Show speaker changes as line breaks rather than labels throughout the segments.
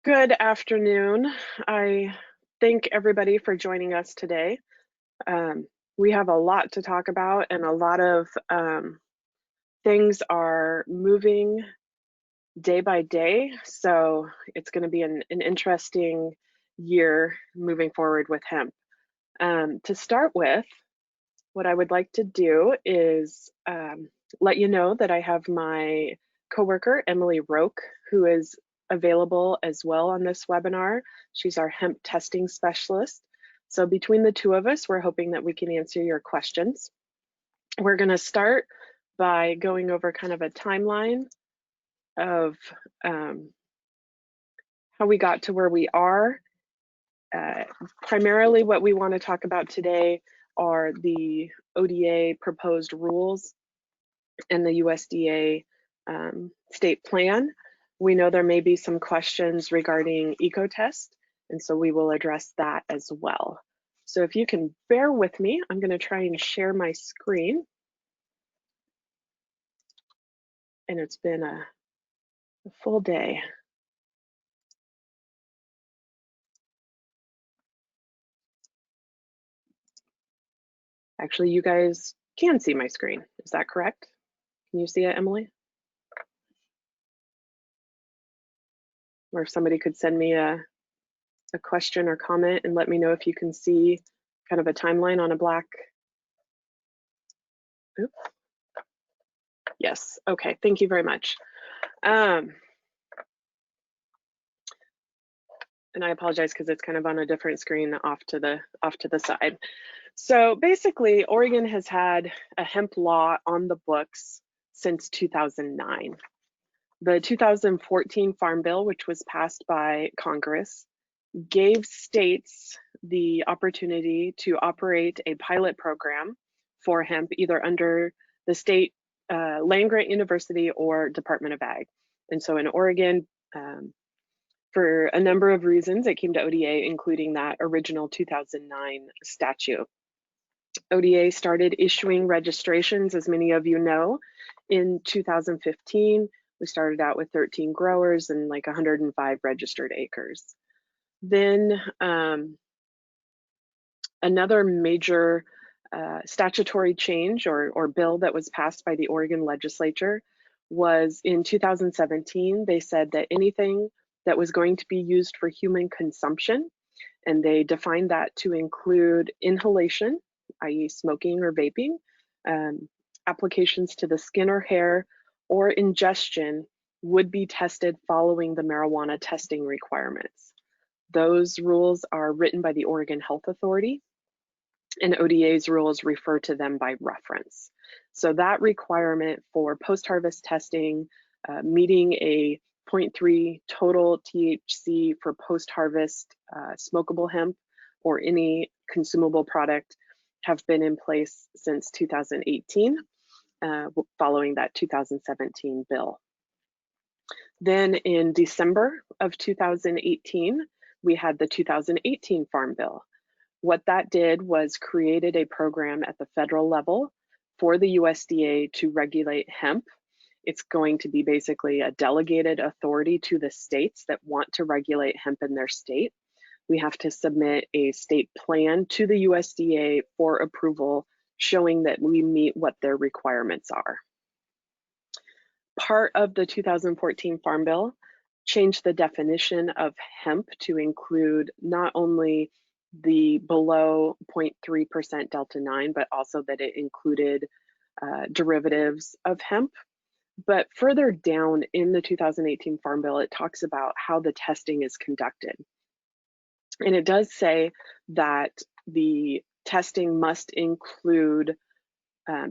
Good afternoon. I thank everybody for joining us today. We have a lot to talk about, and a lot of things are moving day by day. So it's going to be an interesting year moving forward with hemp. To start with, what I would like to do is let you know that I have my coworker, Emily Roque, who is available as well on this webinar. She's our hemp testing specialist. So between the two of us, we're hoping that we can answer your questions. We're going to start by going over kind of a timeline of how we got to where we are. Primarily what we want to talk about today are the ODA proposed rules and the USDA state plan. We know there may be some questions regarding EcoTest, and so we will address that as well. So if you can bear with me, I'm going to try and share my screen. And it's been a full day. Actually, you guys can see my screen. Is that correct? Can you see it, Emily? Or if somebody could send me a question or comment and let me know if you can see kind of a timeline on a black. Oops. Yes, okay, thank you very much. And I apologize because it's kind of on a different screen off to the side. So basically, Oregon has had a hemp law on the books since 2009. The 2014 Farm Bill, which was passed by Congress, gave states the opportunity to operate a pilot program for hemp, either under the state land grant university or Department of Ag. And so in Oregon, for a number of reasons, it came to ODA, including that original 2009 statute. ODA started issuing registrations, as many of you know, in 2015. We started out with 13 growers and like 105 registered acres. Then another major statutory change or bill that was passed by the Oregon legislature was in 2017. They said that anything that was going to be used for human consumption, and they defined that to include inhalation, i.e. smoking or vaping, applications to the skin or hair, or ingestion would be tested following the marijuana testing requirements. Those rules are written by the Oregon Health Authority, and ODA's rules refer to them by reference. So that requirement for post-harvest testing, meeting a 0.3 total THC for post-harvest smokable hemp or any consumable product have been in place since 2018, following that 2017 bill. Then in December of 2018, we had the 2018 Farm Bill. What that did was created a program at the federal level for the USDA to regulate hemp. It's going to be basically a delegated authority to the states that want to regulate hemp in their state. We have to submit a state plan to the USDA for approval, showing that we meet what their requirements are. Part of the 2014 Farm Bill changed the definition of hemp to include not only the below 0.3% Delta 9, but also that it included derivatives of hemp. But further down in the 2018 Farm Bill, it talks about how the testing is conducted. And it does say that the testing must include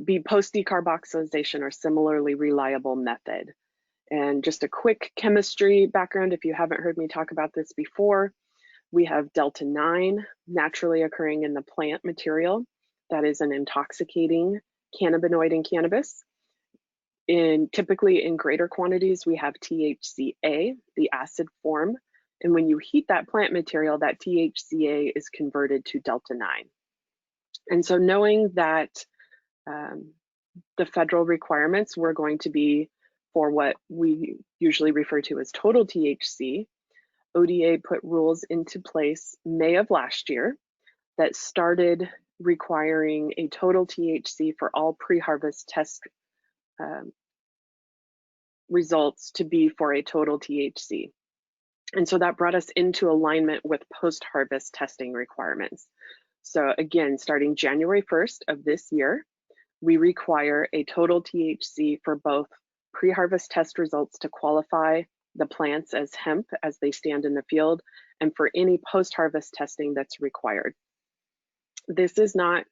be post-decarboxylation or similarly reliable method. And just a quick chemistry background, if you haven't heard me talk about this before, we have Delta 9 naturally occurring in the plant material. That is an intoxicating cannabinoid in cannabis. Typically in greater quantities, we have THCA, the acid form. And when you heat that plant material, that THCA is converted to Delta 9. And so knowing that the federal requirements were going to be for what we usually refer to as total THC, ODA put rules into place May of last year that started requiring a total THC for all pre-harvest test results to be for a total THC. And so that brought us into alignment with post-harvest testing requirements. So again, starting January 1st of this year, we require a total THC for both pre-harvest test results to qualify the plants as hemp as they stand in the field, and for any post-harvest testing that's required. This is not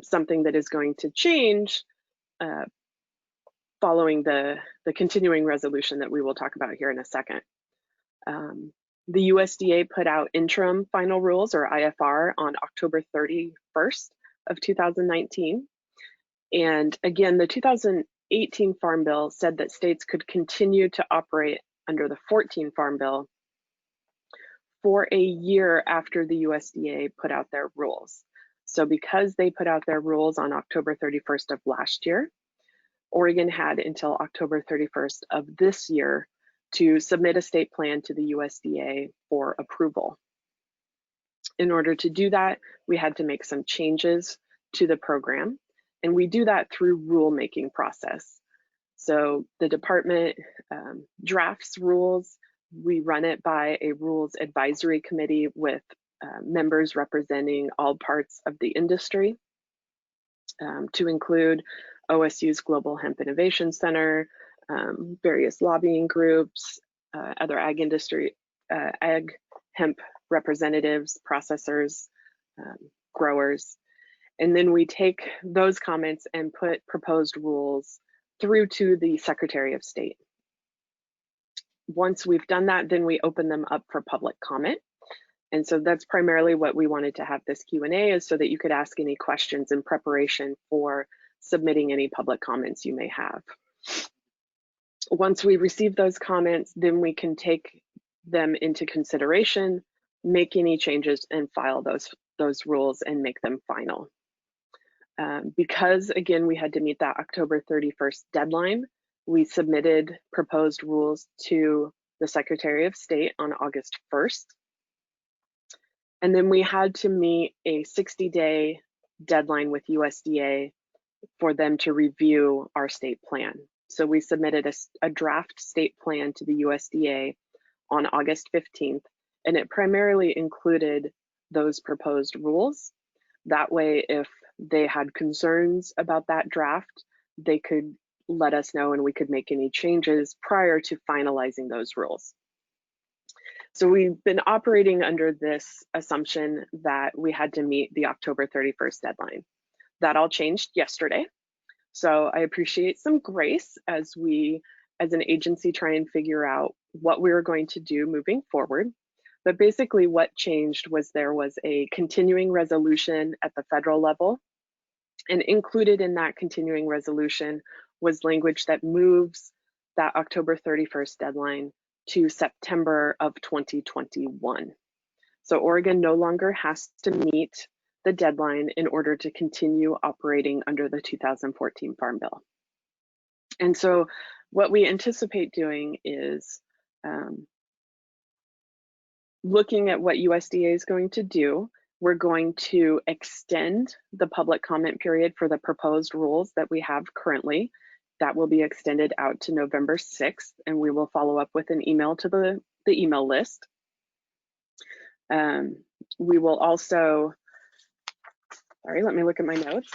something that is going to change following the continuing resolution that we will talk about here in a second. The USDA put out interim final rules, or IFR, on October 31st of 2019. And again, the 2018 Farm Bill said that states could continue to operate under the 14 Farm Bill for a year after the USDA put out their rules. So because they put out their rules on October 31st of last year, Oregon had until October 31st of this year to submit a state plan to the USDA for approval. In order to do that, we had to make some changes to the program, and we do that through rulemaking process. So the department drafts rules, we run it by a rules advisory committee with members representing all parts of the industry, to include OSU's Global Hemp Innovation Center, various lobbying groups, other ag industry, ag hemp representatives, processors, growers. And then we take those comments and put proposed rules through to the Secretary of State. Once we've done that, then we open them up for public comment. And so that's primarily what we wanted to have this Q&A, is so that you could ask any questions in preparation for submitting any public comments you may have. Once we receive those comments, then we can take them into consideration, make any changes, and file those rules and make them final. Because again, we had to meet that October 31st deadline, we submitted proposed rules to the Secretary of State on August 1st. And then we had to meet a 60-day deadline with USDA for them to review our state plan. So we submitted a draft state plan to the USDA on August 15th, and it primarily included those proposed rules. That way, if they had concerns about that draft, they could let us know and we could make any changes prior to finalizing those rules. So we've been operating under this assumption that we had to meet the October 31st deadline. That all changed yesterday. So I appreciate some grace as we, as an agency, try and figure out what we were going to do moving forward. But basically what changed was there was a continuing resolution at the federal level, and included in that continuing resolution was language that moves that October 31st deadline to September of 2021. So Oregon no longer has to meet the deadline in order to continue operating under the 2014 Farm Bill. And so what we anticipate doing is looking at what USDA is going to do. We're going to extend the public comment period for the proposed rules that we have currently. That will be extended out to November 6th, and we will follow up with an email to the email list. We will also, sorry, let me look at my notes.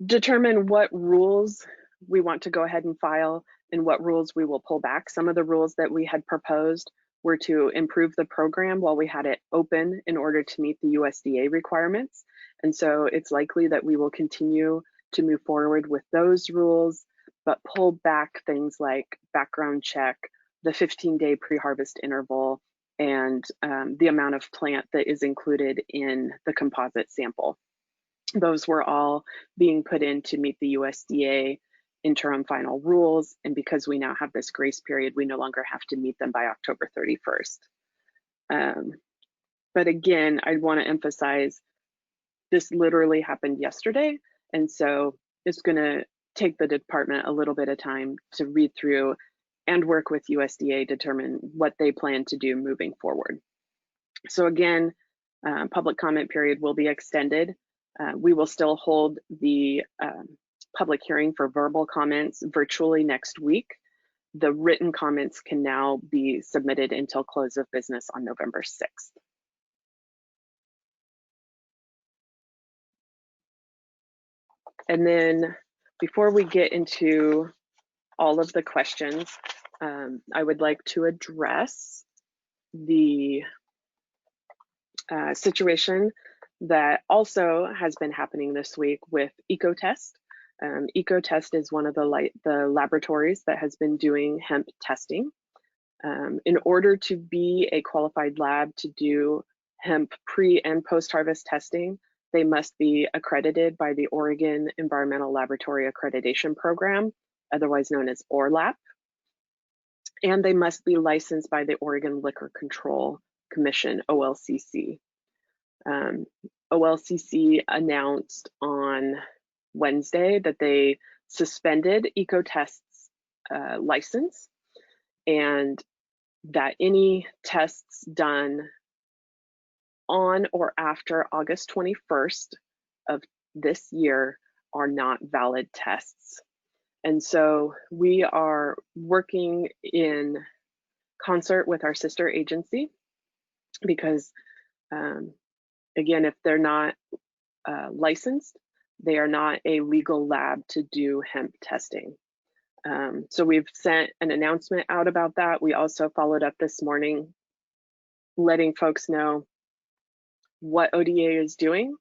Determine what rules we want to go ahead and file and what rules we will pull back. Some of the rules that we had proposed were to improve the program while we had it open in order to meet the USDA requirements. And so it's likely that we will continue to move forward with those rules, but pull back things like background check, the 15-day pre-harvest interval, and the amount of plant that is included in the composite sample. Those were all being put in to meet the USDA interim final rules, and because we now have this grace period, we no longer have to meet them by October 31st. But again, I want to emphasize this literally happened yesterday, and so it's going to take the department a little bit of time to read through and work with USDA to determine what they plan to do moving forward. So again, public comment period will be extended. We will still hold the public hearing for verbal comments virtually next week. The written comments can now be submitted until close of business on November 6th. And then before we get into all of the questions, I would like to address the situation that also has been happening this week with EcoTest. EcoTest is one of the laboratories that has been doing hemp testing. In order to be a qualified lab to do hemp pre and post-harvest testing, they must be accredited by the Oregon Environmental Laboratory Accreditation Program, otherwise known as ORLAP, and they must be licensed by the Oregon Liquor Control Commission, OLCC. OLCC announced on Wednesday that they suspended EcoTest's license, and that any tests done on or after August 21st of this year are not valid tests. And so we are working in concert with our sister agency because, again, if they're not licensed, they are not a legal lab to do hemp testing. So we've sent an announcement out about that. We also followed up this morning, letting folks know what ODA is doing.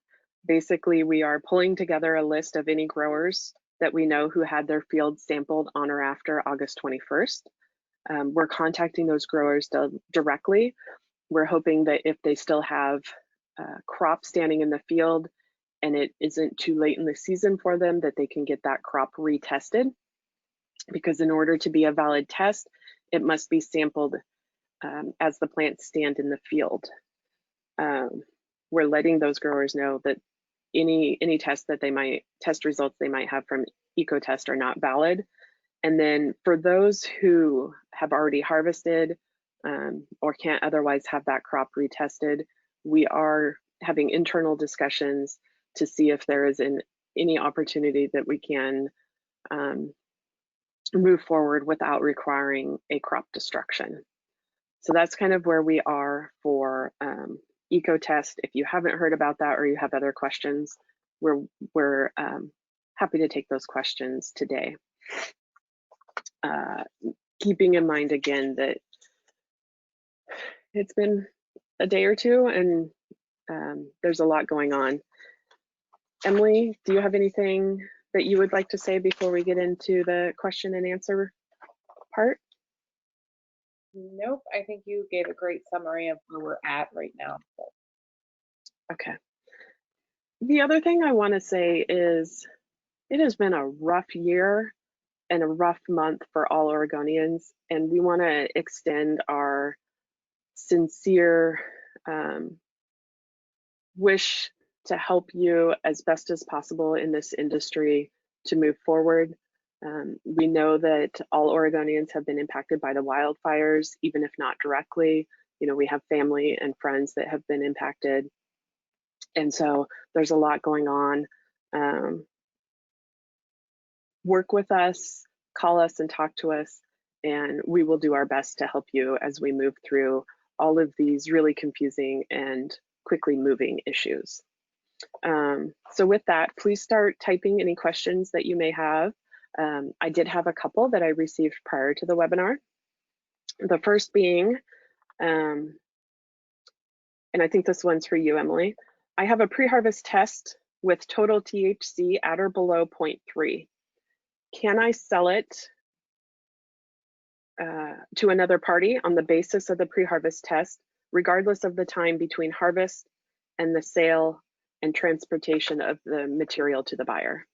Basically, we are pulling together a list of any growers that we know who had their fields sampled on or after August 21st. We're contacting those growers directly. We're hoping that if they still have crop standing in the field and it isn't too late in the season for them, that they can get that crop retested. Because in order to be a valid test, it must be sampled as the plants stand in the field. We're letting those growers know that any test results they might have from EcoTest are not valid. And then for those who have already harvested or can't otherwise have that crop retested, we are having internal discussions to see if there is any opportunity that we can move forward without requiring a crop destruction. So that's kind of where we are for EcoTest. If you haven't heard about that or you have other questions, we're happy to take those questions today. Keeping in mind again that it's been a day or two and there's a lot going on. Emily, do you have anything that you would like to say before we get into the question and answer part?
Nope, I think you gave a great summary of where we're at right now.
Okay. The other thing I want to say is it has been a rough year and a rough month for all Oregonians, and we want to extend our sincere wish to help you as best as possible in this industry to move forward. We know that all Oregonians have been impacted by the wildfires, even if not directly. You know, we have family and friends that have been impacted. And so there's a lot going on. Work with us, call us and talk to us, and we will do our best to help you as we move through all of these really confusing and quickly moving issues. So with that, please start typing any questions that you may have. I did have a couple that I received prior to the webinar. The first being, and I think this one's for you, Emily. I have a pre-harvest test with total THC at or below 0.3. Can I sell it to another party on the basis of the pre-harvest test, regardless of the time between harvest and the sale and transportation of the material to the buyer?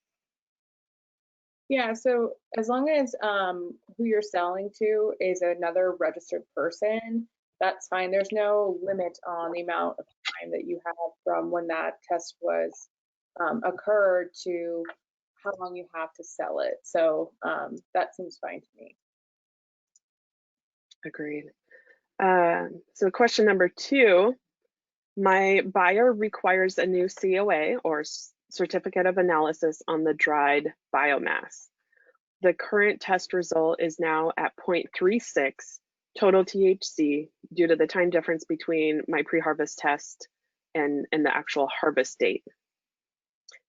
Yeah, so as long as who you're selling to is another registered person, that's fine. There's no limit on the amount of time that you have from when that test was occurred to how long you have to sell it. So that seems fine to me.
Agreed. So question number 2, my buyer requires a new COA or certificate of analysis on the dried biomass. The current test result is now at 0.36 total THC due to the time difference between my pre-harvest test and the actual harvest date.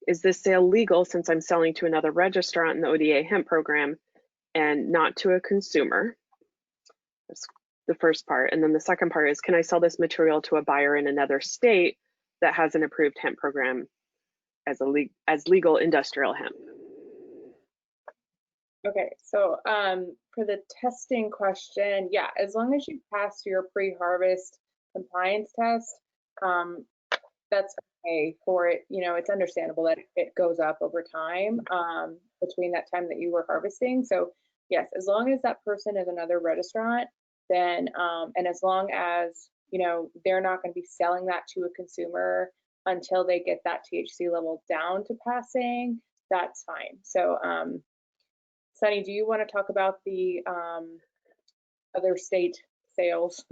Is this sale legal since I'm selling to another registrant in the ODA hemp program and not to a consumer? That's the first part. And then the second part is, can I sell this material to a buyer in another state that has an approved hemp program as legal industrial hemp?
Okay, so for the testing question, yeah, as long as you pass your pre-harvest compliance test, that's okay for it. You know, it's understandable that it goes up over time between that time that you were harvesting. So yes, as long as that person is another registrant, then and as long as, you know, they're not going to be selling that to a consumer until they get that THC level down to passing, that's fine. So Sunny, do you want to talk about the other state sales?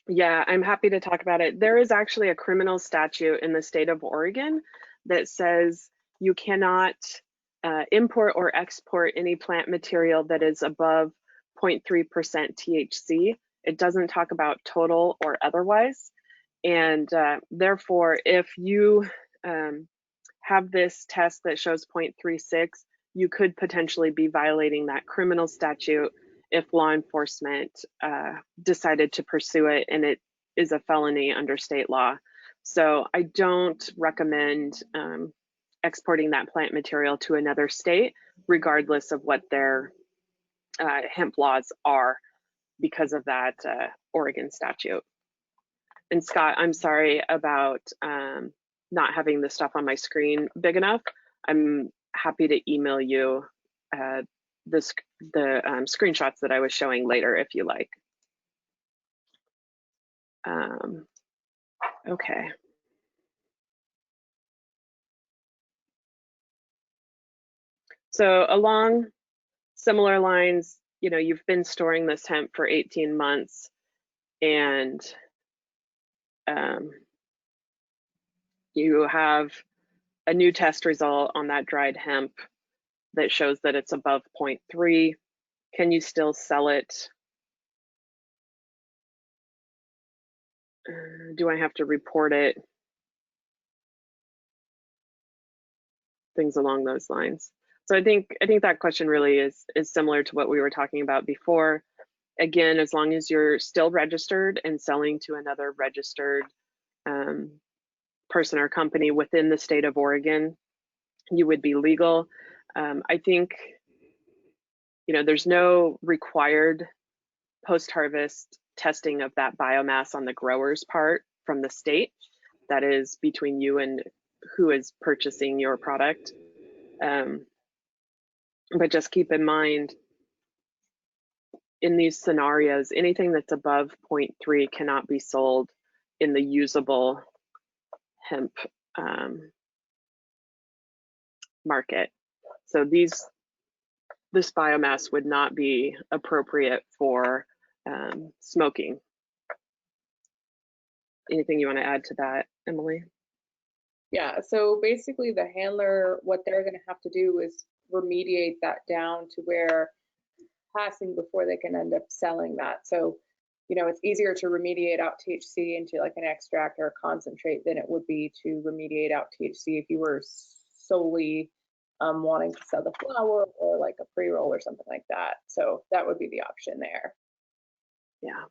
Yeah, I'm happy to talk about it. There is actually a criminal statute in the state of Oregon that says you cannot import or export any plant material that is above 0.3% THC. It doesn't talk about total or otherwise. And therefore, if you have this test that shows 0.36, you could potentially be violating that criminal statute if law enforcement decided to pursue it, and it is a felony under state law. So I don't recommend exporting that plant material to another state, regardless of what their hemp laws are, because of that Oregon statute. And Scott, I'm sorry about not having the stuff on my screen big enough. I'm happy to email you the screenshots that I was showing later if you like. Okay. So along similar lines, you know, you've been storing this hemp for 18 months and you have a new test result on that dried hemp that shows that it's above 0.3. Can you still sell it? Do I have to report it? Things along those lines. So I think that question really is similar to what we were talking about before. Again, as long as you're still registered and selling to another registered person or company within the state of Oregon, you would be legal. I think, you know, there's no required post-harvest testing of that biomass on the grower's part from the state. That is between you and who is purchasing your product. But just keep in mind, in these scenarios, anything that's above 0.3 cannot be sold in the usable hemp market. So this biomass would not be appropriate for smoking. Anything you want to add to that, Emily?
Yeah, so basically the handler, what they're going to have to do is remediate that down to where passing before they can end up selling that. So, you know, it's easier to remediate out THC into like an extract or a concentrate than it would be to remediate out THC if you were solely wanting to sell the flower or like a pre-roll or something like that. So that would be the option there.
Yeah.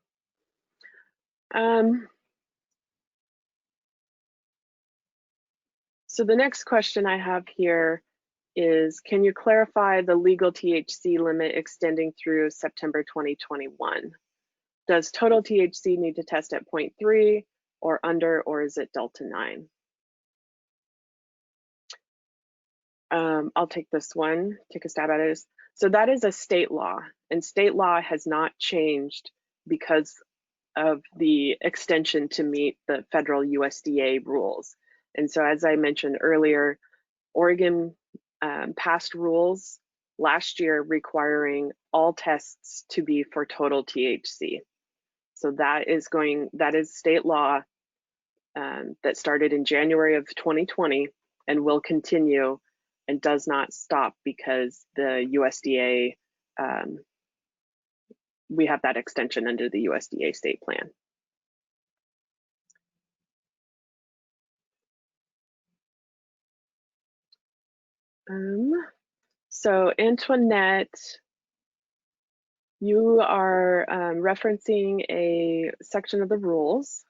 So the next question I have here is, can you clarify the legal THC limit extending through September 2021? Does total THC need to test at 0.3 or under, or is it Delta 9? I'll take this one, take a stab at it. So that is a state law, and state law has not changed because of the extension to meet the federal USDA rules. And so as I mentioned earlier, Oregon passed rules last year requiring all tests to be for total THC. So that is state law that started in January of 2020 and will continue and does not stop because the USDA, we have that extension under the USDA state plan. So Antoinette, you are referencing a section of the rules.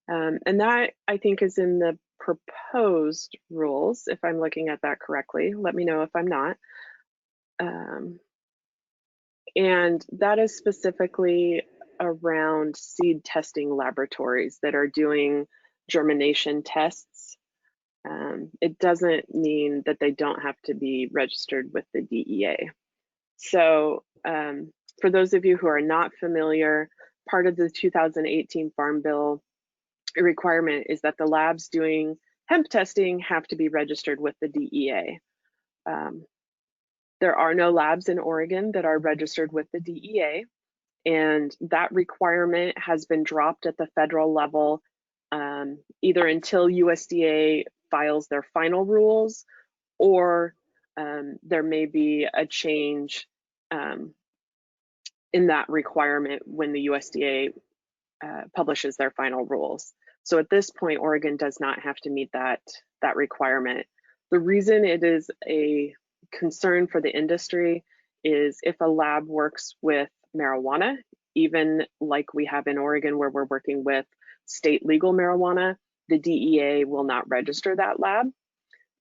And that, I think, is in the proposed rules, if I'm looking at that correctly. Let me know if I'm not. And that is specifically around seed testing laboratories that are doing germination tests. It doesn't mean that they don't have to be registered with the DEA. So for those of you who are not familiar, part of the 2018 Farm Bill requirement is that the labs doing hemp testing have to be registered with the DEA. There are no labs in Oregon that are registered with the DEA, and that requirement has been dropped at the federal level, either until USDA files their final rules, or there may be a change in that requirement when the USDA publishes their final rules. So at this point, Oregon does not have to meet that requirement. The reason it is a concern for the industry is if a lab works with marijuana, even like we have in Oregon where we're working with state legal marijuana, the DEA will not register that lab.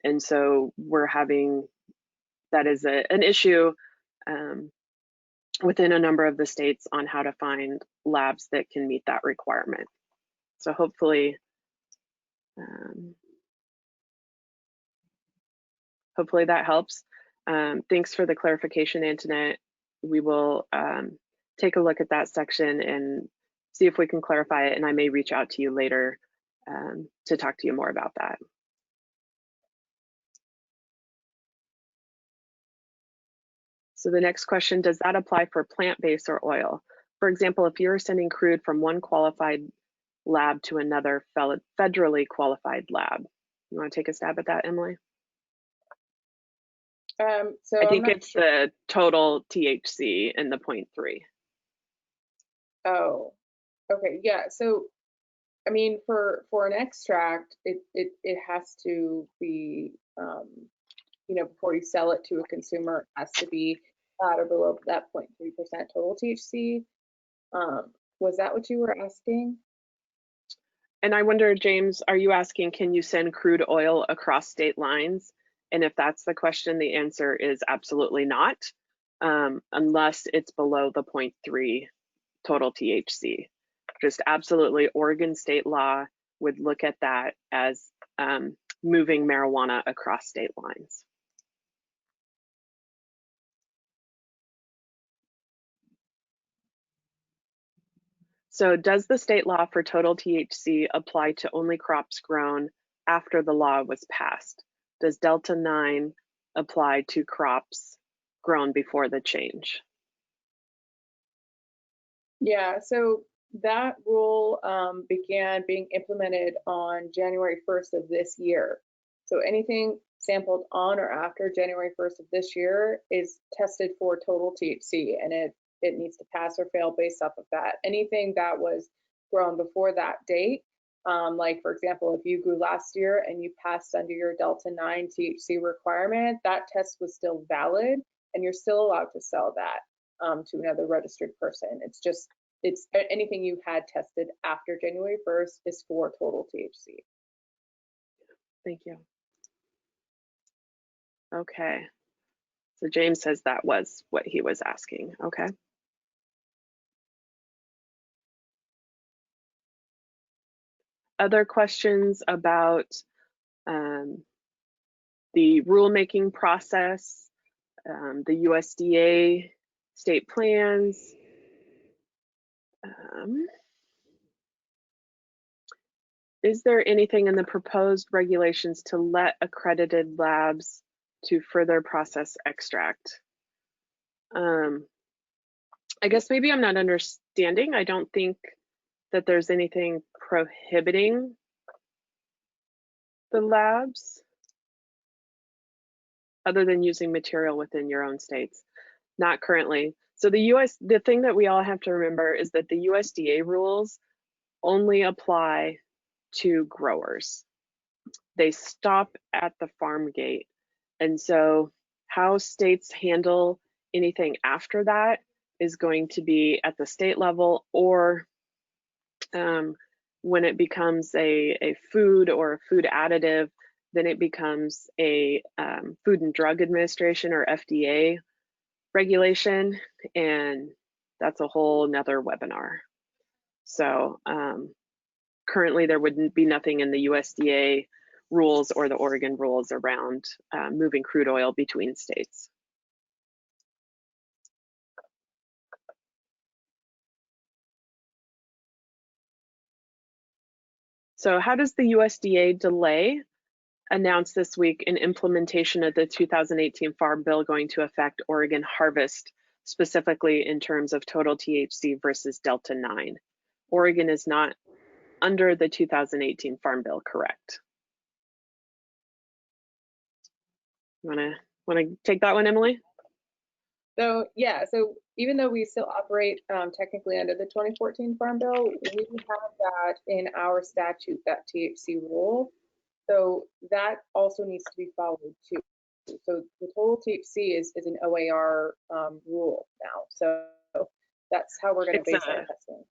And so we're having, that is an issue within a number of the states on how to find labs that can meet that requirement. So hopefully, hopefully that helps. Thanks for the clarification, Antoinette. We will take a look at that section and see if we can clarify it, and I may reach out to you later to talk to you more about that. So the next question, does that apply for plant-based or oil? For example, if you're sending crude from one qualified lab to another federally qualified lab. You want to take a stab at that, Emily?
So
I think it's the total THC and the 0.3.
Oh, okay, yeah. So, I mean, for an extract, it has to be, you know, before you sell it to a consumer, it has to be at or below that 0.3% total THC. Was that what you were asking?
And I wonder, James, are you asking, can you send crude oil across state lines? And if that's the question, the answer is absolutely not, unless it's below the 0.3 total THC. Just absolutely, Oregon state law would look at that as moving marijuana across state lines. So does the state law for total THC apply to only crops grown after the law was passed? Does Delta 9 apply to crops grown before the change?
Yeah, so that rule began being implemented on January 1st of this year. So anything sampled on or after January 1st of this year is tested for total THC, and it needs to pass or fail based off of that. Anything that was grown before that date, like for example, if you grew last year and you passed under your Delta 9 THC requirement, that test was still valid and you're still allowed to sell that to another registered person. It's anything you had tested after January 1st is for total THC.
Thank you. Okay. So James says that was what he was asking. Okay. Other questions about the rulemaking process, the USDA state plans? Is there anything in the proposed regulations to let accredited labs to further process extract. I guess maybe I'm not understanding. I don't think that there's anything prohibiting the labs other than using material within your own states. Not currently. So the thing that we all have to remember is that the USDA rules only apply to growers. They stop at the farm gate. And so how states handle anything after that is going to be at the state level, or when it becomes a food or a food additive, then it becomes a Food and Drug Administration or FDA regulation, and that's a whole nother webinar. So currently there wouldn't be nothing in the USDA rules or the Oregon rules around moving crude oil between states. So how does the USDA delay announced this week an implementation of the 2018 Farm Bill going to affect Oregon harvest, specifically in terms of total THC versus Delta 9? Oregon is not under the 2018 Farm Bill, correct? Wanna take that one, Emily?
So yeah, so even though we still operate technically under the 2014 Farm Bill, we have that in our statute, that THC rule. So that also needs to be followed too. So the total THC is an OAR rule now. So that's how we're going to base our testing.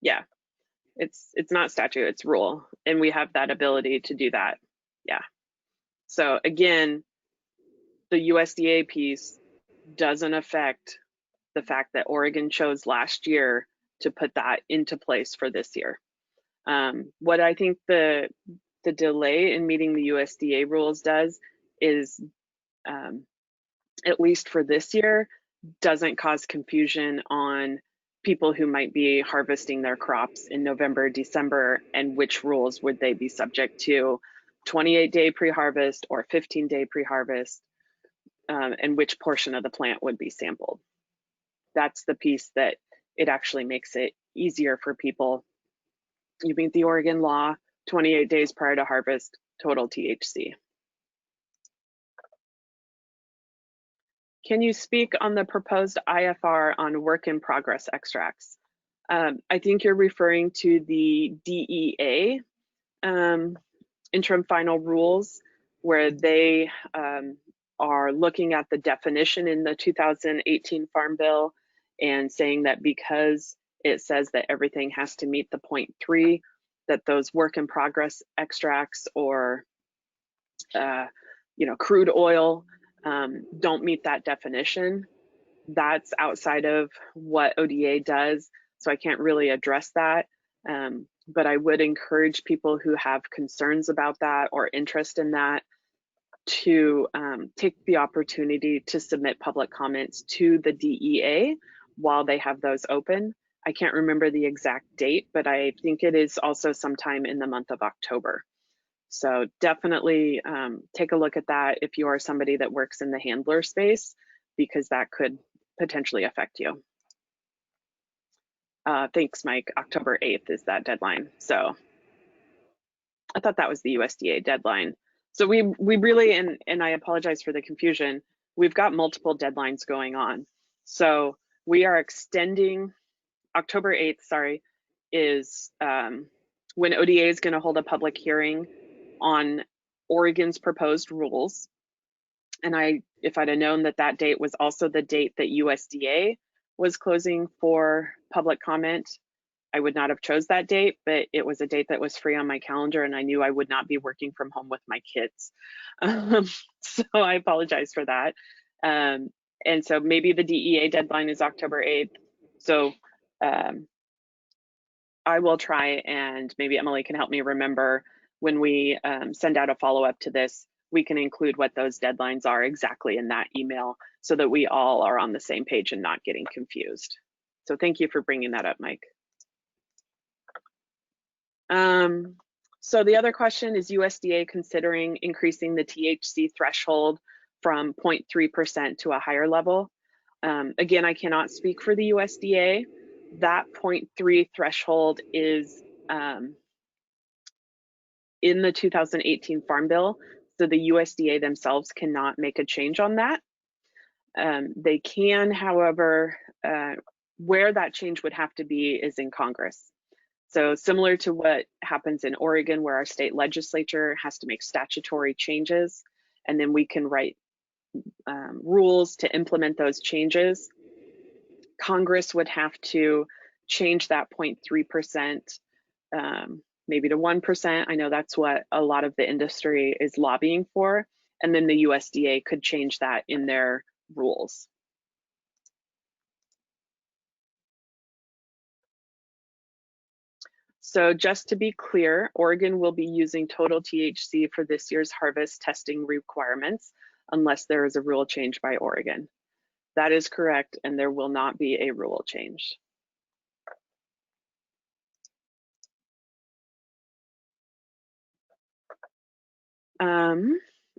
Yeah, it's not statute, it's rule, and we have that ability to do that. Yeah. So again, the USDA piece doesn't affect the fact that Oregon chose last year to put that into place for this year. What I think the delay in meeting the USDA rules does is, at least for this year, doesn't cause confusion on people who might be harvesting their crops in November, December, and which rules would they be subject to, 28-day pre-harvest or 15-day pre-harvest, and which portion of the plant would be sampled. That's the piece that it actually makes it easier for people. You meet the Oregon law, 28 days prior to harvest, total THC. Can you speak on the proposed IFR on work in progress extracts? I think you're referring to the DEA interim final rules, where they are looking at the definition in the 2018 Farm Bill and saying that because it says that everything has to meet the 0.3, that those work in progress extracts or crude oil don't meet that definition. That's outside of what ODA does, so I can't really address that. But I would encourage people who have concerns about that or interest in that to take the opportunity to submit public comments to the DEA while they have those open. I can't remember the exact date, but I think it is also sometime in the month of October. So definitely take a look at that if you are somebody that works in the handler space, because that could potentially affect you. Thanks, Mike. October 8th is that deadline. So I thought that was the USDA deadline. So we really, and I apologize for the confusion, we've got multiple deadlines going on. So we are extending, October 8th, sorry, is when ODA is going to hold a public hearing on Oregon's proposed rules. And if I'd have known that that date was also the date that USDA was closing for public comment, I would not have chose that date, but it was a date that was free on my calendar and I knew I would not be working from home with my kids. So I apologize for that. And so maybe the DEA deadline is October 8th. So I will try, and maybe Emily can help me remember when we send out a follow-up to this, we can include what those deadlines are exactly in that email so that we all are on the same page and not getting confused. So thank you for bringing that up, Mike. So the other question is USDA considering increasing the THC threshold from 0.3% to a higher level. Again, I cannot speak for the USDA. That 0.3 threshold is in the 2018 Farm Bill, so the USDA themselves cannot make a change on that. They can, however, where that change would have to be is in Congress. So similar to what happens in Oregon, where our state legislature has to make statutory changes, and then we can write rules to implement those changes, Congress would have to change that 0.3%, maybe to 1%. I know that's what a lot of the industry is lobbying for, and then the USDA could change that in their rules. So just to be clear, Oregon will be using total THC for this year's harvest testing requirements unless there is a rule change by Oregon. That is correct, and there will not be a rule change.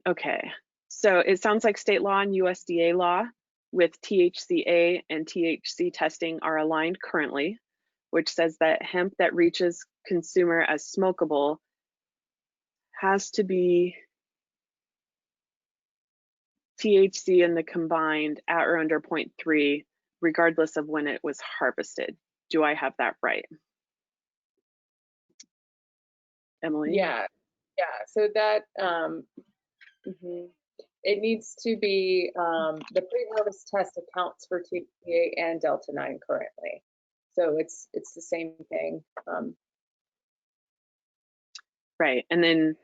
Okay, so it sounds like state law and USDA law with THCA and THC testing are aligned currently, which says that hemp that reaches consumer as smokable has to be THC in the combined at or under 0.3, regardless of when it was harvested. Do I have that right? Emily?
Yeah. So that it needs to be the pre-harvest test accounts for THCA and Delta 9 currently. So it's the same thing.
Right, and then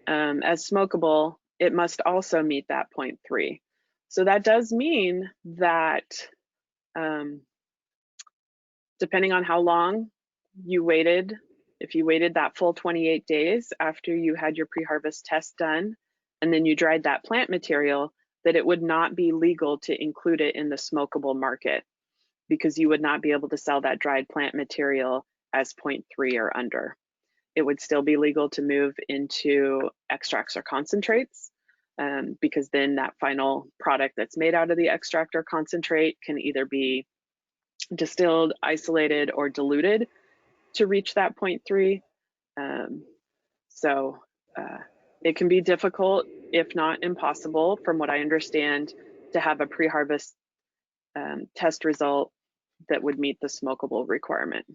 as smokable, it must also meet that 0.3. So that does mean that depending on how long you waited, if you waited that full 28 days after you had your pre-harvest test done, and then you dried that plant material, that it would not be legal to include it in the smokable market because you would not be able to sell that dried plant material as 0.3 or under. It would still be legal to move into extracts or concentrates because then that final product that's made out of the extract or concentrate can either be distilled, isolated, or diluted to reach that 0.3. So it can be difficult, if not impossible, from what I understand, to have a pre-harvest test result that would meet the smokable requirement.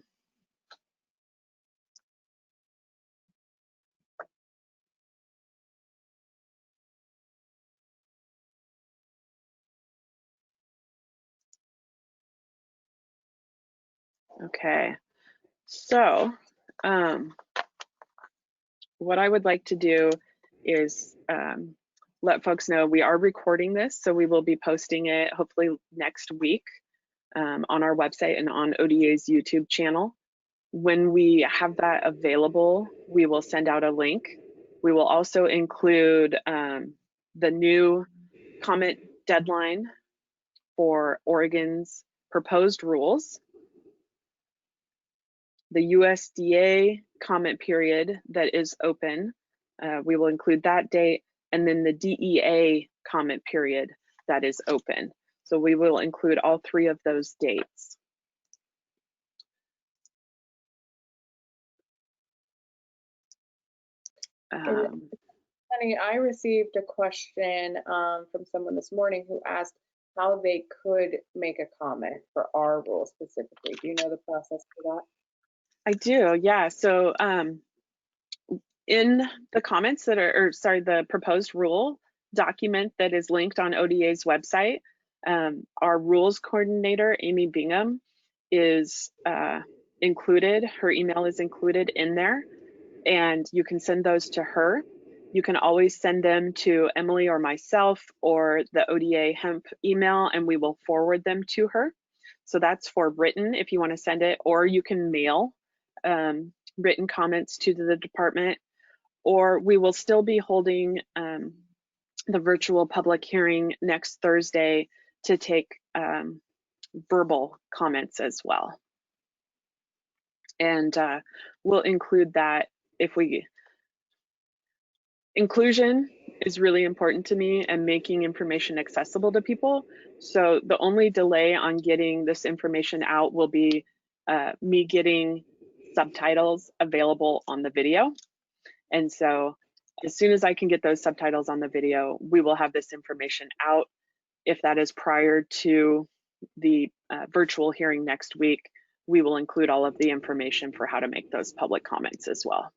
Okay, so what I would like to do is let folks know we are recording this, so we will be posting it hopefully next week on our website and on ODA's YouTube channel. When we have that available, we will send out a link. We will also include the new comment deadline for Oregon's proposed rules, the USDA comment period that is open. We will include that date, and then the DEA comment period that is open. So we will include all three of those dates.
Honey, I received a question from someone this morning who asked how they could make a comment for our rule specifically. Do you know the process for that?
I do, yeah. So in the comments that are, the proposed rule document that is linked on ODA's website, our rules coordinator, Amy Bingham, is included. Her email is included in there, and you can send those to her. You can always send them to Emily or myself or the ODA Hemp email, and we will forward them to her. So that's for written if you want to send it, or you can mail written comments to the department, or we will still be holding the virtual public hearing next Thursday to take verbal comments as well. And we'll include that if we, inclusion is really important to me and making information accessible to people. So the only delay on getting this information out will be me getting subtitles available on the video. And so as soon as I can get those subtitles on the video, we will have this information out. If that is prior to the virtual hearing next week, we will include all of the information for how to make those public comments as well.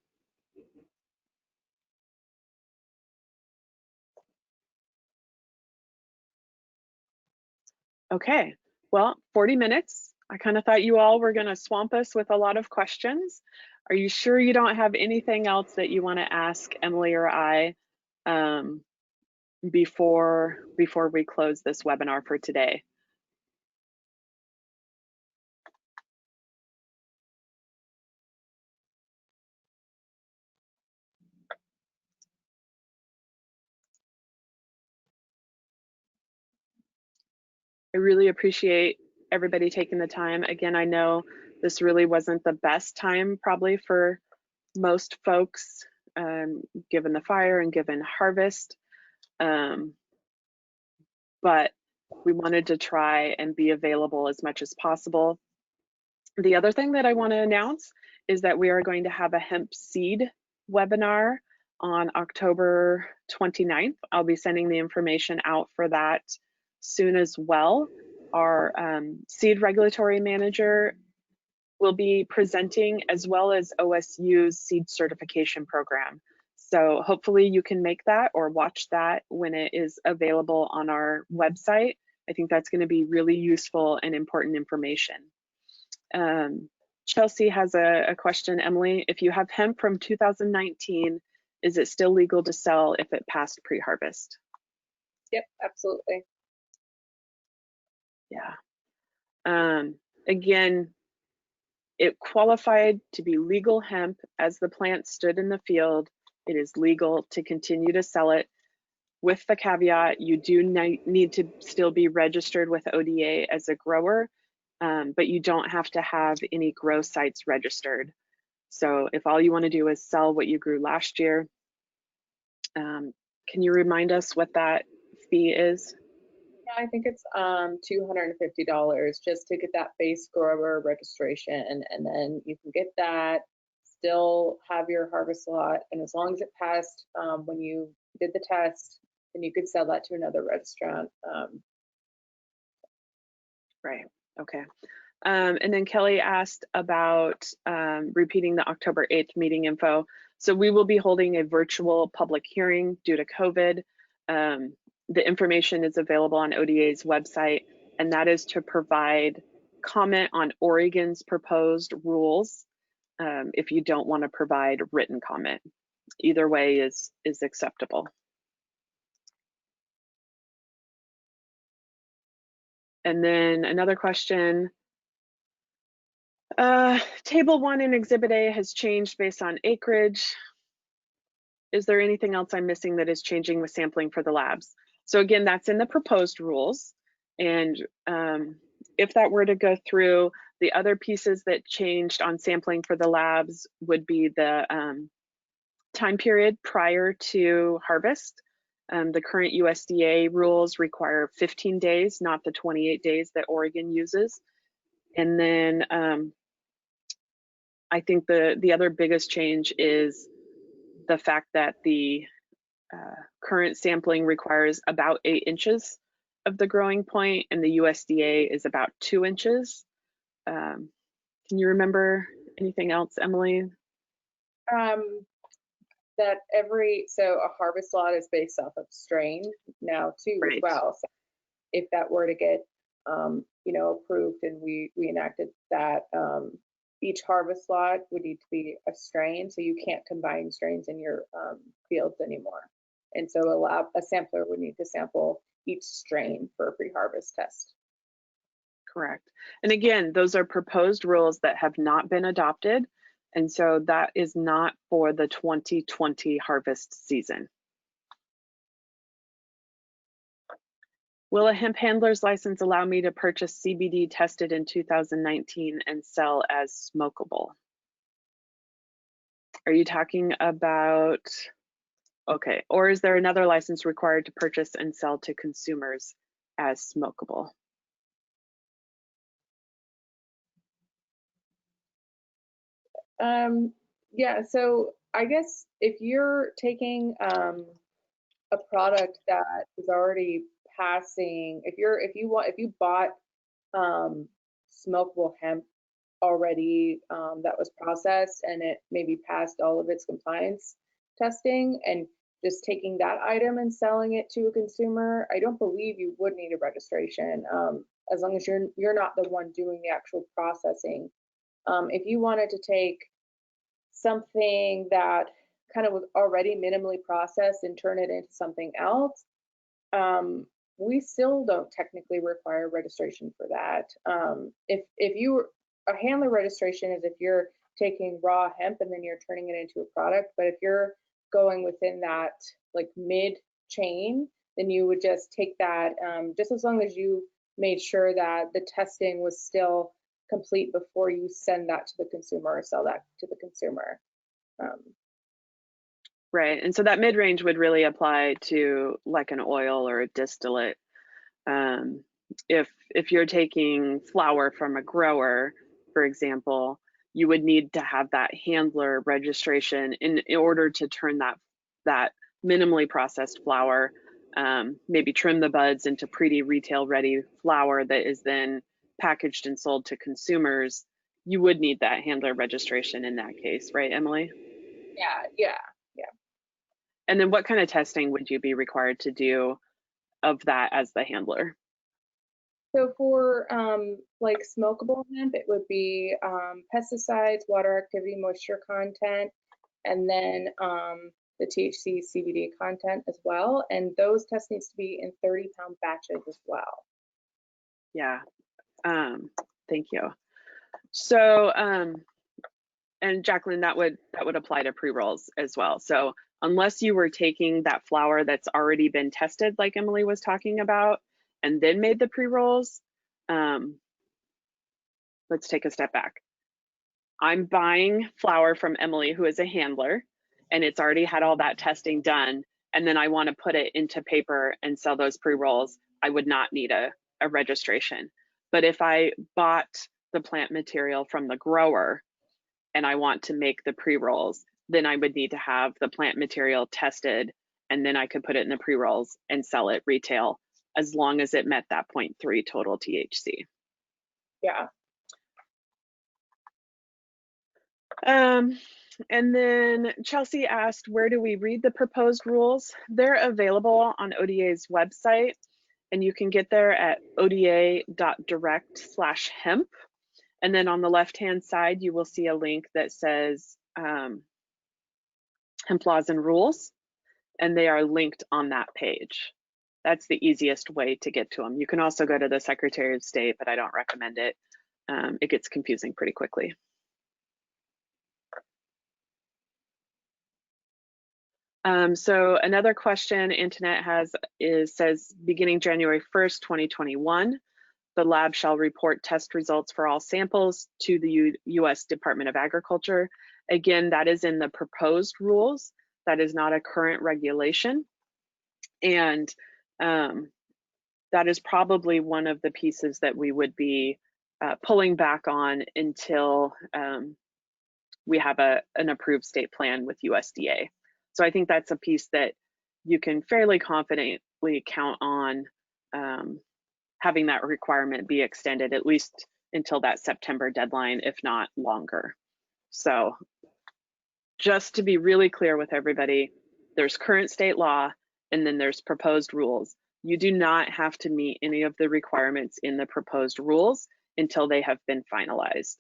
Okay, well, 40 minutes. I kind of thought you all were going to swamp us with a lot of questions. Are you sure you don't have anything else that you want to ask Emily or I before we close this webinar for today? I really appreciate everybody taking the time. Again, I know this really wasn't the best time probably for most folks, given the fire and given harvest, but we wanted to try and be available as much as possible. The other thing that I want to announce is that we are going to have a hemp seed webinar on October 29th. I'll be sending the information out for that soon as well. Our seed regulatory manager will be presenting, as well as OSU's seed certification program. So hopefully you can make that or watch that when it is available on our website. I think that's going to be really useful and important information. Chelsea has a question, Emily. If you have hemp from 2019, is it still legal to sell if it passed pre-harvest?
Yep, absolutely.
Yeah. Again, it qualified to be legal hemp as the plant stood in the field. It is legal to continue to sell it, with the caveat you do need to still be registered with ODA as a grower, but you don't have to have any grow sites registered. So if all you want to do is sell what you grew last year, can you remind us what that fee is?
Yeah, I think it's $250 just to get that base grower registration, and then you can get that, still have your harvest lot, and as long as it passed when you did the test, then you could sell that to another registrant.
Right. Okay. And then Kelly asked about repeating the October 8th meeting info. So we will be holding a virtual public hearing due to COVID. The information is available on ODA's website, and that is to provide comment on Oregon's proposed rules if you don't want to provide written comment. Either way is acceptable. And then another question. Table 1 in Exhibit A has changed based on acreage. Is there anything else I'm missing that is changing with sampling for the labs? So again, that's in the proposed rules. And if that were to go through, the other pieces that changed on sampling for the labs would be the time period prior to harvest. The current USDA rules require 15 days, not the 28 days that Oregon uses. And then I think the other biggest change is the fact that the current sampling requires about 8 inches of the growing point, and the USDA is about 2 inches. Can you remember anything else, Emily?
That so a harvest lot is based off of strain now too,
Right.
as well. So if that were to get approved and we enacted that, each harvest lot would need to be a strain, so you can't combine strains in your fields anymore. And so a sampler would need to sample each strain for a pre-harvest test.
Correct. And again, those are proposed rules that have not been adopted. And so that is not for the 2020 harvest season. Will a hemp handler's license allow me to purchase CBD tested in 2019 and sell as smokable? Are you talking about Okay, or is there another license required to purchase and sell to consumers as smokable?
Yeah, so I guess if you're taking a product that is already passing, if you bought um, smokable hemp already that was processed and it maybe passed all of its compliance testing, and just taking that item and selling it to a consumer, I don't believe you would need a registration, as long as you're not the one doing the actual processing. If you wanted to take something that kind of was already minimally processed and turn it into something else, um, we still don't technically require registration for that. If you a handler registration is if you're taking raw hemp and then you're turning it into a product, but if you're going within that like mid chain, then you would just take that, just as long as you made sure that the testing was still complete before you send that to the consumer or sell that to the consumer. Um,
Right, and so that mid-range would really apply to like an oil or a distillate. Um, if you're taking flower from a grower, for example, you would need to have that handler registration in order to turn that minimally processed flower, maybe trim the buds into pretty retail ready flower that is then packaged and sold to consumers. You would need that handler registration in that case, right, Emily?
yeah, yeah, yeah.
And then what kind of testing would you be required to do of that as the handler?
So for like smokable hemp, it would be pesticides, water activity, moisture content, and then the THC, CBD content as well. And those tests needs to be in 30-pound batches as well.
Yeah, thank you. So, and Jacqueline, that would apply to pre-rolls as well. So unless you were taking that flour that's already been tested, like Emily was talking about, and then made the pre-rolls, um, let's take a step back. I'm buying flour from Emily, who is a handler, and it's already had all that testing done, and then I want to put it into paper and sell those pre-rolls. I would not need a registration. But if I bought the plant material from the grower and I want to make the pre-rolls, then I would need to have the plant material tested, and then I could put it in the pre-rolls and sell it retail as long as it met that 0.3 total THC.
Yeah.
Um, and then Chelsea asked, where do we read the proposed rules? They're available on ODA's website, and you can get there at oda.direct/hemp. And then on the left-hand side, you will see a link that says hemp laws and rules, and they are linked on that page. That's the easiest way to get to them. You can also go to the Secretary of State, but I don't recommend it. It gets confusing pretty quickly. So another question Antoinette has says, beginning January 1st, 2021, the lab shall report test results for all samples to the US Department of Agriculture. Again, that is in the proposed rules. That is not a current regulation. And that is probably one of the pieces that we would be pulling back on until we have an approved state plan with USDA. So I think that's a piece that you can fairly confidently count on having that requirement be extended at least until that September deadline, if not longer. So just to be really clear with everybody, there's current state law and then there's proposed rules. You do not have to meet any of the requirements in the proposed rules until they have been finalized.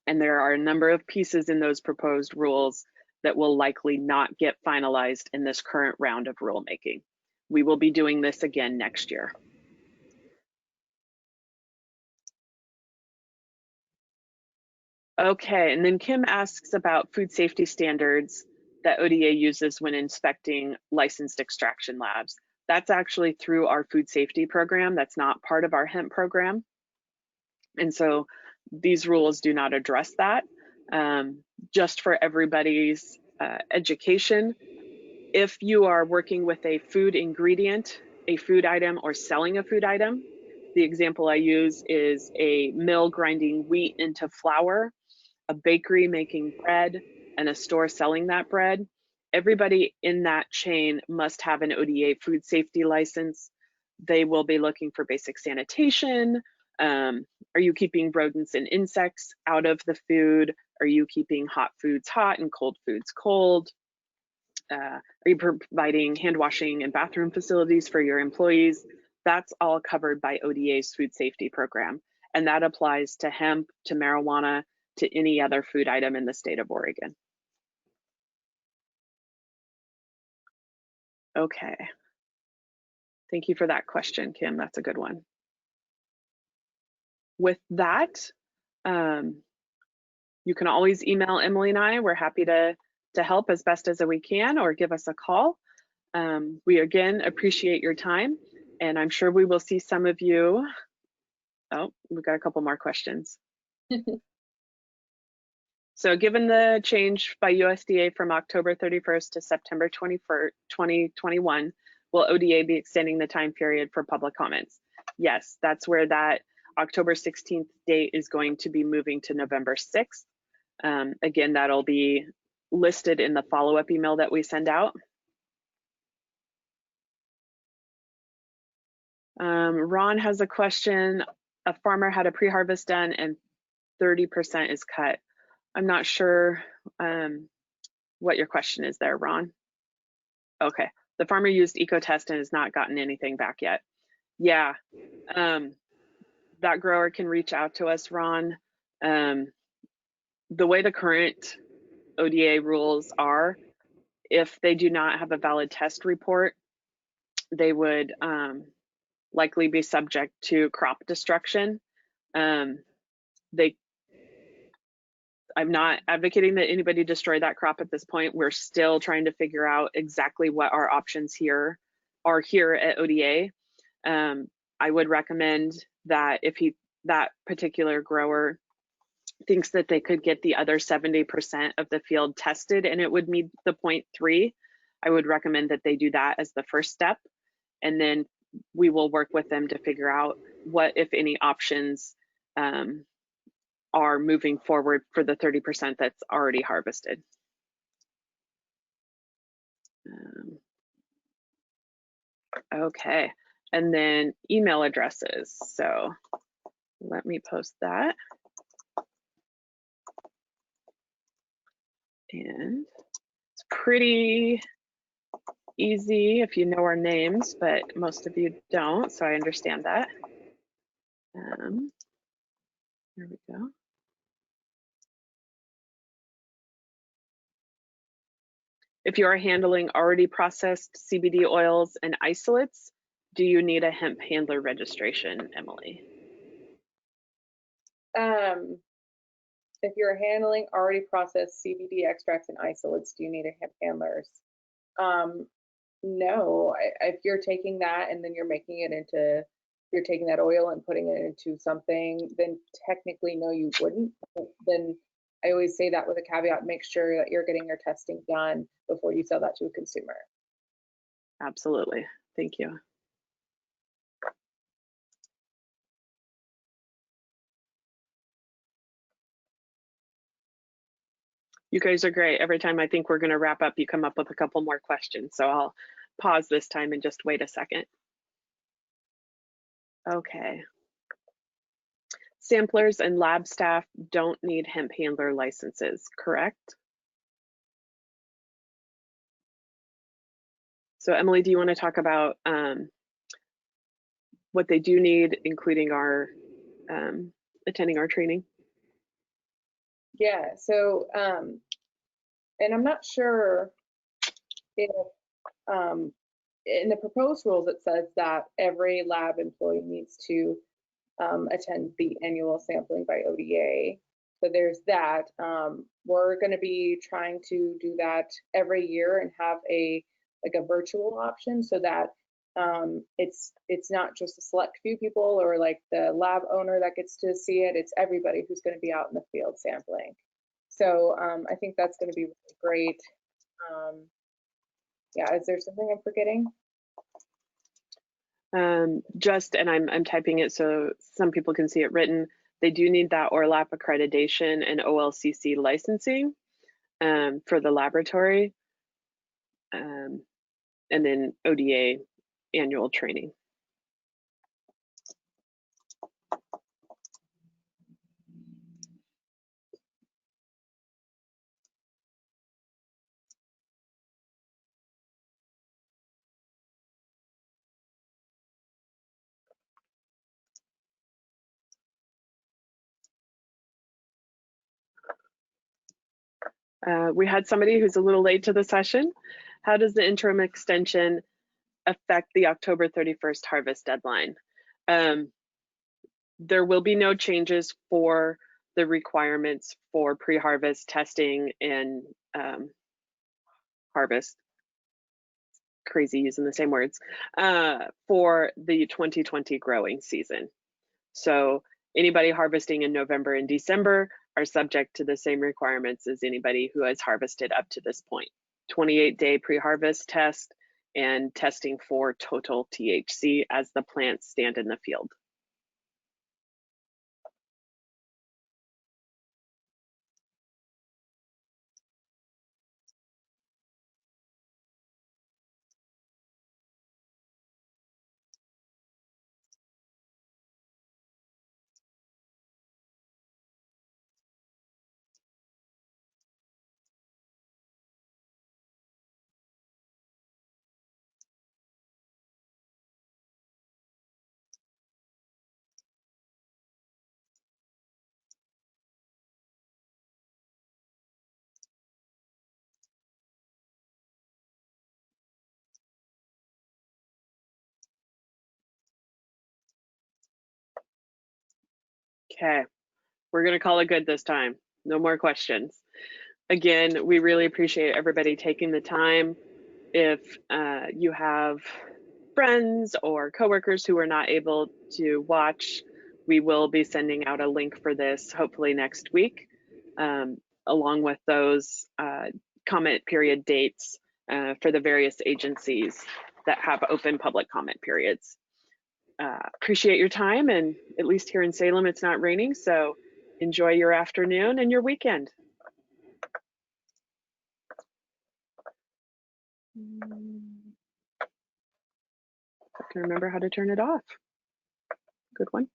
And there are a number of pieces in those proposed rules that will likely not get finalized in this current round of rulemaking. We will be doing this again next year. Okay, and then Kim asks about food safety standards that ODA uses when inspecting licensed extraction labs. That's actually through our food safety program. That's not part of our hemp program. And so these rules do not address that. Just for everybody's education, If you are working with a food ingredient, a food item, or selling a food item, the example I use is a mill grinding wheat into flour, a bakery making bread, and a store selling that bread. Everybody in that chain must have an ODA food safety license. They will be looking for basic sanitation. Are you keeping rodents and insects out of the food? Are you keeping hot foods hot and cold foods cold? Are you providing hand washing and bathroom facilities for your employees? That's all covered by ODA's food safety program. And that applies to hemp, to marijuana, to any other food item in the state of Oregon. Okay. Thank you for that question, Kim. That's a good one. With that, you can always email Emily and I. We're happy to help as best as we can, or give us a call. We again appreciate your time, and I'm sure we will see some of you. Oh, we've got a couple more questions. So given the change by USDA from October 31st to September 21st, 2021, will ODA be extending the time period for public comments? Yes, that's where that October 16th date is going to be moving to November 6th. Again, that'll be listed in the follow-up email that we send out. Ron has a question. A farmer had a pre-harvest done and 30% is cut. I'm not sure what your question is there, Ron. Okay, the farmer used EcoTest and has not gotten anything back yet. Yeah, that grower can reach out to us, Ron. The way the current ODA rules are, if they do not have a valid test report, they would likely be subject to crop destruction. I'm not advocating that anybody destroy that crop at this point. We're still trying to figure out exactly what our options here are here at ODA. I would recommend that if that particular grower thinks that they could get the other 70% of the field tested and it would meet the 0.3, I would recommend that they do that as the first step. And then we will work with them to figure out what, if any, options are moving forward for the 30% that's already harvested. Okay, and then email addresses. So let me post that. And it's pretty easy if you know our names, but most of you don't, so I understand that. There we go. If you are handling already processed CBD oils and isolates, do you need a hemp handler registration, Emily?
If you're handling already processed CBD extracts and isolates, do you need a hemp handlers? No, if you're taking that and then you're making it into, you're taking that oil and putting it into something, then technically no, you wouldn't. Then I always say that with a caveat, make sure that you're getting your testing done before you sell that to a consumer.
Absolutely, thank you. You guys are great. Every time I think we're going to wrap up, you come up with a couple more questions. So I'll pause this time and just wait a second. Okay. Samplers and lab staff don't need hemp handler licenses, correct? So Emily, do you want to talk about what they do need, including our attending our training?
Yeah, so, and I'm not sure if in the proposed rules it says that every lab employee needs to attend the annual sampling by ODA. So there's that. We're going to be trying to do that every year and have a virtual option so that it's not just a select few people or like the lab owner that gets to see it. It's everybody who's going to be out in the field sampling. So I think that's going to be really great. Yeah, is there something I'm forgetting?
And I'm typing it so some people can see it written. They do need that ORLAP accreditation and OLCC licensing for the laboratory, and then ODA annual training. We had somebody who's a little late to the session. How does the interim extension affect the October 31st harvest deadline? There will be no changes for the requirements for pre-harvest testing and harvest, crazy using the same words, for the 2020 growing season. So anybody harvesting in November and December are subject to the same requirements as anybody who has harvested up to this point. 28-day pre-harvest test and testing for total THC as the plants stand in the field. Okay, we're gonna call it good this time. No more questions. Again, we really appreciate everybody taking the time. If you have friends or coworkers who are not able to watch, we will be sending out a link for this hopefully next week, along with those comment period dates for the various agencies that have open public comment periods. Appreciate your time, and at least here in Salem it's not raining, so enjoy your afternoon and your weekend. I can remember how to turn it off. Good one.